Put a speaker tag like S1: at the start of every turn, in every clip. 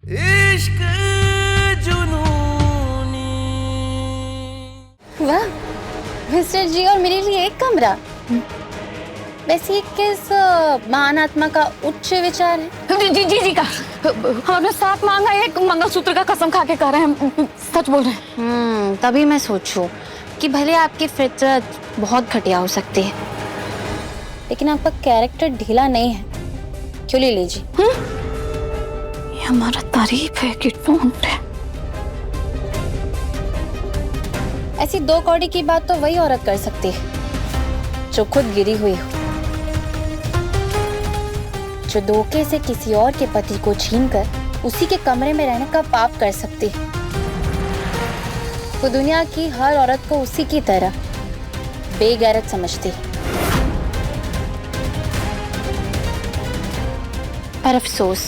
S1: इश्क जुनूनी।
S2: वाह मिस्टर जी, और मेरे लिए एक कमरा। वैसे ये किस महान आत्मा का उच्च विचार है?
S3: जी जी जी जी का हमने साथ मांगा, एक मंगलसूत्र का कसम खा के कह रहे हैं, सच बोल रहे हैं।
S2: तभी मैं सोचूं कि भले आपकी फितरत बहुत घटिया हो सकती है, लेकिन आपका कैरेक्टर ढीला नहीं है। क्यों ले लीजिए।
S3: ये हमारा तारीफ है कि टोंट है।
S2: ऐसी दो कौड़ी की बात तो वही औरत कर सकती है जो खुद गिरी हुई हो, जो धोखे से किसी और के पति को छीनकर उसी के कमरे में रहने का पाप कर सकती है। वो दुनिया की हर औरत को उसी की तरह बेगैरत समझती है। पर अफसोस,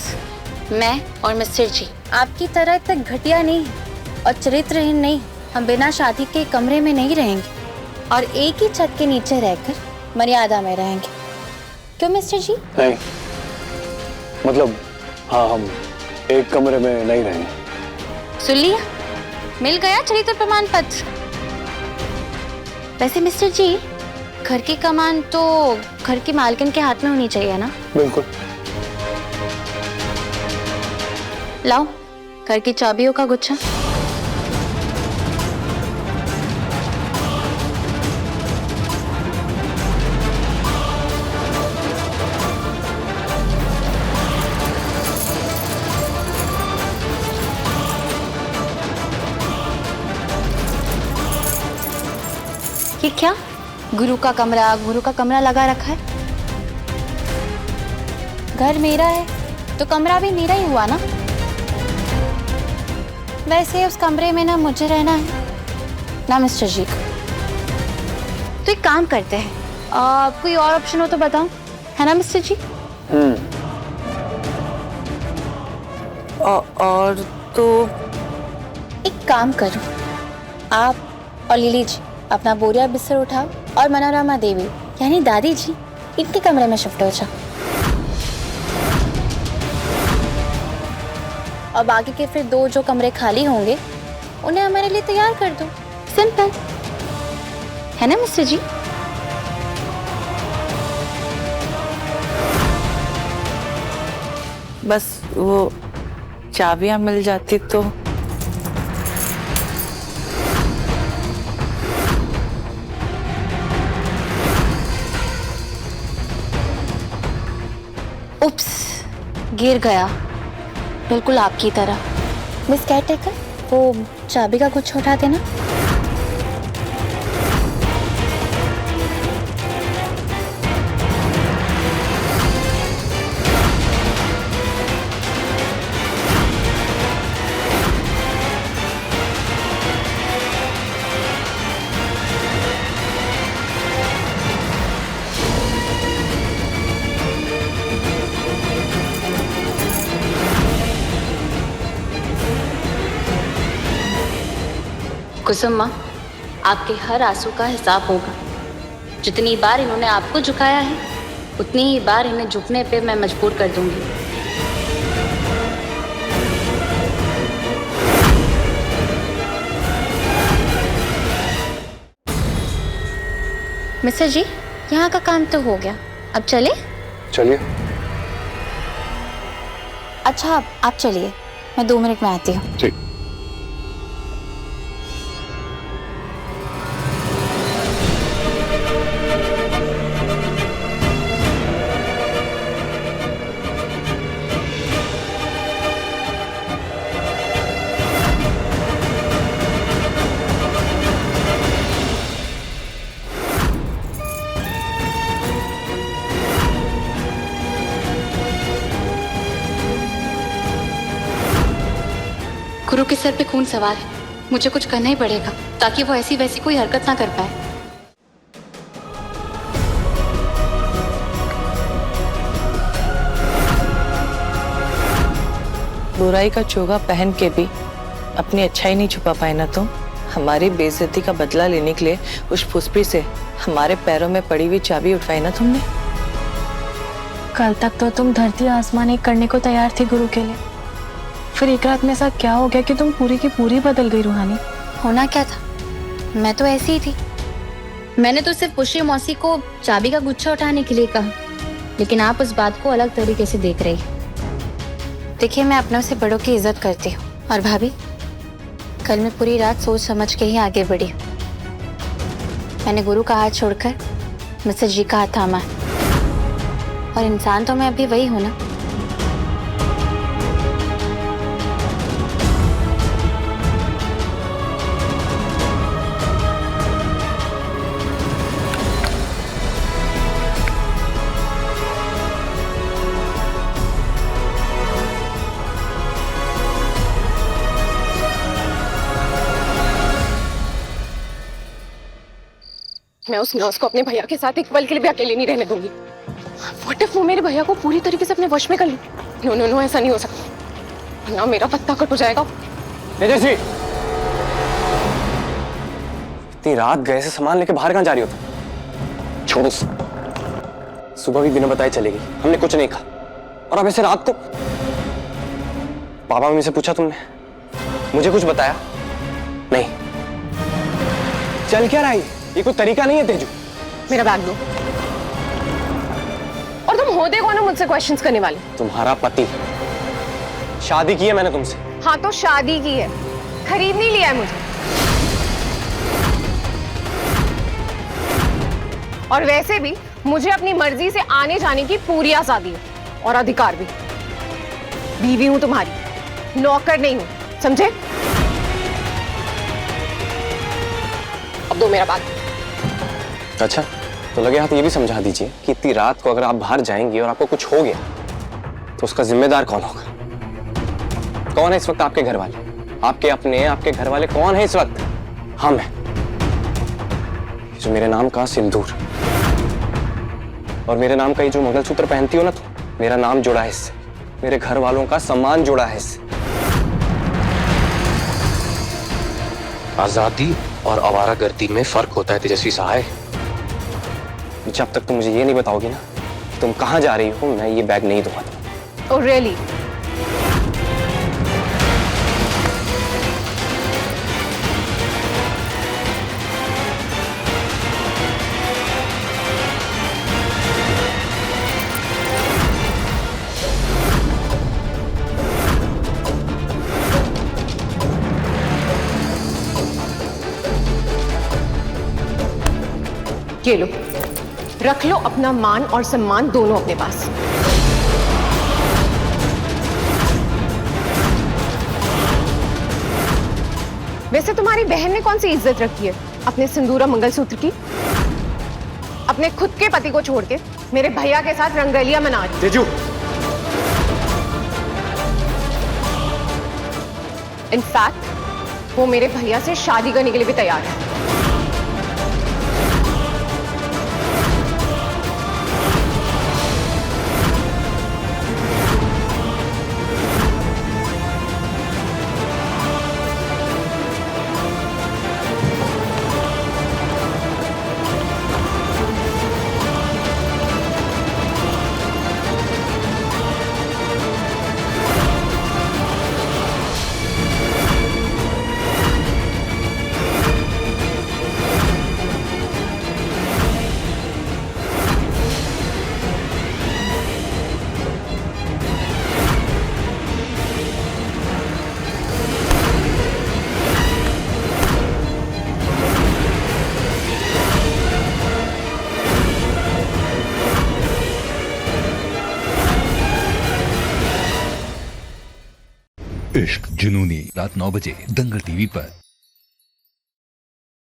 S2: मैं और मिस्टर जी आपकी तरह तक घटिया नहीं है और चरित्रहीन नहीं। हम बिना शादी के कमरे में नहीं रहेंगे और एक ही छत के नीचे रहकर मर्यादा में रहेंगे। क्यों मिस्टर जी?
S4: नहीं, मतलब हाँ, हम एक कमरे में नहीं रहेंगे।
S2: सुन लिया, मिल गया चरित्र प्रमाण पत्र। वैसे मिस्टर जी, घर की कमान तो घर की मालकिन के हाथ में होनी चाहिए ना?
S4: बिल्कुल।
S2: लाओ घर की चाबियों का गुच्छा। ये क्या गुरु का कमरा लगा रखा है? घर मेरा है तो कमरा भी मेरा ही हुआ ना। वैसे उस कमरे में ना मुझे रहना है ना मिस्टर जी को। तो एक काम करते हैं, कोई और ऑप्शन हो तो बताओ, है ना मिस्टर जी?
S1: और तो
S2: एक काम करो, आप और लिली जी अपना बोरिया बिस्तर उठाओ और मनोरमा देवी यानी दादी जी इनके कमरे में शिफ्ट हो जाओ। और बाकी के फिर दो जो कमरे खाली होंगे उन्हें हमारे लिए तैयार कर दो। सिंपल है ना मिस्टर जी?
S1: बस वो चाबियां मिल जाती तो।
S2: उप्स, गिर गया बिल्कुल आपकी तरह। मिस केयरटेकर, वो चाबी का गुच्छा उठा देना। कुसुम माँ, आपके हर आंसू का हिसाब होगा। जितनी बार इन्होंने आपको झुकाया है उतनी ही बार इन्हें झुकने पे मैं मजबूर कर दूंगी। मिस्टर जी, यहाँ का काम तो हो गया, अब चले?
S4: चलिए।
S2: अच्छा आप चलिए, मैं 2 मिनट में आती हूँ।
S4: ठीक।
S2: गुरु के सर पे खून सवार है, मुझे कुछ करना ही पड़ेगा ताकि वो ऐसी वैसी कोई हरकत ना कर पाए।
S1: बुराई का चोगा पहन के भी अपनी अच्छाई नहीं छुपा पाए ना तुम। हमारी बेइज्जती का बदला लेने के लिए उस फुसपी से हमारे पैरों में पड़ी हुई चाबी उठवाई ना तुमने।
S3: कल तक तो तुम धरती आसमान एक करने को तैयार थी गुरु के लिए, फिर एक रात में ऐसा क्या हो गया कि तुम पूरी की पूरी बदल गई रूहानी?
S2: होना क्या था, मैं तो ऐसी ही थी। मैंने तो सिर्फ पुष्री मौसी को चाबी का गुच्छा उठाने के लिए कहा, लेकिन आप उस बात को अलग तरीके से देख रही। देखिए, मैं अपनों से बड़ों की इज्जत करती हूँ। और भाभी, कल मैं पूरी रात सोच समझ के ही आगे बढ़ी। मैंने गुरु का हाथ छोड़कर मिस्टर जी का हाथ थामा है। और इंसान तो मैं अभी वही हूं ना।
S5: मैं उस नर्स को अपने भैया के साथ एक पल के लिए भी अकेले नहीं रहने दूंगी। What if वो मेरे भैया को पूरी तरीके से अपने वश में कर ले? नो नो नो, ऐसा नहीं हो सकता, ना मेरा पत्ता कट हो जाएगा।
S4: तेजस्वी, इतनी रात गए से सामान लेके बाहर कहाँ जा रही हो तुम? छोड़ो, सुबह भी बिना बताए चली गई, हमने कुछ नहीं कहा, और अब ऐसे रात को। पापा मम्मी से पूछा तुमने? मुझे कुछ बताया नहीं। चल क्या रहा है ये कोई तरीका नहीं है तेजू।
S5: मेरा बैग दो। और तुम होते कौन हो मुझसे क्वेश्चंस करने वाले?
S4: तुम्हारा पति। शादी की है मैंने तुमसे।
S5: हाँ तो शादी की है, खरीद नहीं लिया है मुझे। और वैसे भी मुझे अपनी मर्जी से आने जाने की पूरी आजादी है और अधिकार भी। बीवी हूं तुम्हारी, नौकर नहीं हूं, समझे? अब दो मेरा बैग।
S4: अच्छा, तो लगे हाथ ये भी समझा दीजिए कि इतनी रात को अगर आप बाहर जाएंगी और आपको कुछ हो गया तो उसका जिम्मेदार कौन होगा? कौन है इस वक्त आपके घर वाले? आपके अपने, आपके घर वाले कौन है इस वक्त? हम हैं। जो मेरे नाम का सिंदूर और मेरे नाम का ये जो मंगलसूत्र पहनती हो ना तुम, मेरा नाम जुड़ा है इससे, मेरे घर वालों का सम्मान जुड़ा है इससे।
S6: आजादी और आवारागर्दी में फर्क होता है तेजस्वी साहब।
S4: जब तक तुम मुझे ये नहीं बताओगी ना कि तुम कहाँ जा रही हो, मैं ये बैग नहीं दूंगा तुम्हें।
S5: Oh really? ये लो, रख लो अपना मान और सम्मान दोनों अपने पास। वैसे तुम्हारी बहन ने कौन सी इज्जत रखी है अपने सिंदूर और मंगलसूत्र की? अपने खुद के पति को छोड़ के मेरे भैया के साथ रंगलियां मना रही।
S4: तेजू,
S5: इनफैक्ट वो मेरे भैया से शादी करने के लिए भी तैयार है।
S7: इश्क जुनूनी रात 9 बजे दंगल टीवी पर।